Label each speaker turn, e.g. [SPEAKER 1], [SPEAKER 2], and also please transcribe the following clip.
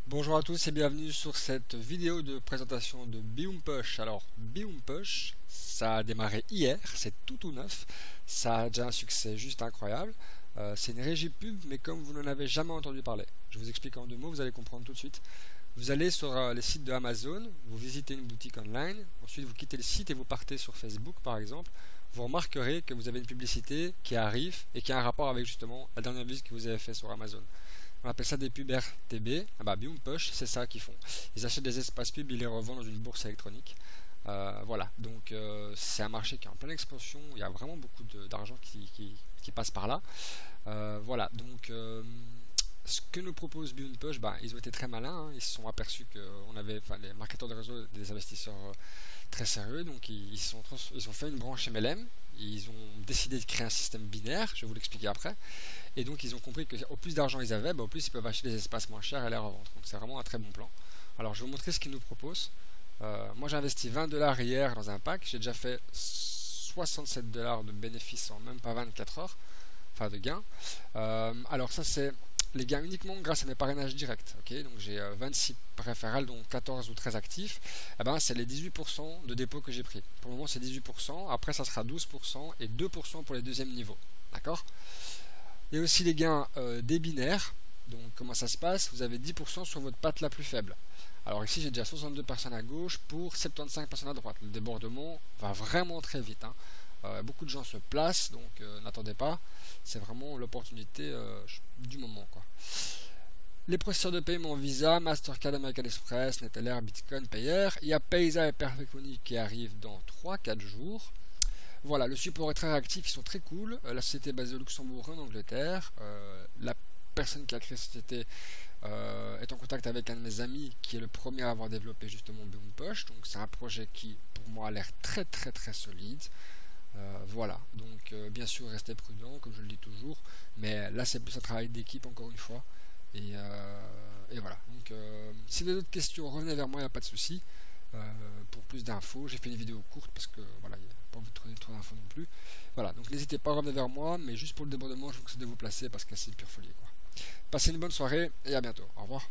[SPEAKER 1] Bonjour à tous et bienvenue sur cette vidéo de présentation de Biumpush. Alors Biumpush, ça a démarré hier, c'est tout neuf, ça a déjà un succès juste incroyable. C'est une régie pub, mais comme vous n'en avez jamais entendu parler, je vous explique en deux mots, vous allez comprendre tout de suite. Vous allez sur les sites de Amazon, vous visitez une boutique online, ensuite vous quittez le site et vous partez sur Facebook par exemple. Vous remarquerez que vous avez une publicité qui arrive et qui a un rapport avec justement la dernière visite que vous avez fait sur Amazon. On appelle ça des pubs RTB. Ah bah Biumpush, c'est ça qu'ils font. Ils achètent des espaces pubs, ils les revendent dans une bourse électronique. Voilà, donc c'est un marché qui est en pleine expansion. Il y a vraiment beaucoup d'argent qui passe par là. Voilà, donc ce que nous propose Biumpush, bah, ils ont été très malins. Hein. Ils se sont aperçus qu'on avait, enfin, les marketeurs de réseau, des investisseurs très sérieux. Donc ils ont fait une branche MLM. Ils ont décidé de créer un système binaire. Je vais vous l'expliquer après. Et donc ils ont compris qu'au plus d'argent ils avaient, bah, au plus ils peuvent acheter des espaces moins chers et les revendre. Donc c'est vraiment un très bon plan. Alors je vais vous montrer ce qu'ils nous proposent. Moi j'ai investi 20 dollars hier dans un pack. J'ai déjà fait 67 dollars de bénéfices en même pas 24 heures. Enfin de gains. Alors ça c'est les gains uniquement grâce à mes parrainages directs. Okay, donc j'ai 26 référals dont 14 ou 13 actifs. Eh ben, c'est les 18% de dépôt que j'ai pris. Pour le moment c'est 18%. Après ça sera 12% et 2% pour les deuxièmes niveaux. D'accord? Il y a aussi les gains des binaires. Donc comment ça se passe? Vous avez 10% sur votre patte la plus faible. Alors ici j'ai déjà 62 personnes à gauche pour 75 personnes à droite. Le débordement va vraiment très vite. Hein. Beaucoup de gens se placent, donc n'attendez pas. C'est vraiment l'opportunité du moment, quoi. Les processeurs de paiement Visa, Mastercard, American Express, Neteller, Bitcoin, Payer. Il y a Paysa et Perfect Money qui arrivent dans 3-4 jours. Voilà, le support est très réactif, ils sont très cool. La société est basée au Luxembourg en Angleterre. La personne qui a créé cette société est en contact avec un de mes amis qui est le premier à avoir développé justement Biumpush. Donc c'est un projet qui pour moi a l'air très solide. Voilà, donc bien sûr restez prudent comme je le dis toujours, mais là c'est plus un travail d'équipe encore une fois. Et voilà, donc si vous avez d'autres questions revenez vers moi, il n'y a pas de souci. Pour plus d'infos, j'ai fait une vidéo courte parce que voilà, il n'y a pas envie de trouver trop d'infos non plus. Voilà, donc n'hésitez pas à revenir vers moi, mais juste pour le débordement, je vous conseille de vous placer parce que c'est une pure folie, quoi. Passez une bonne soirée et à bientôt. Au revoir.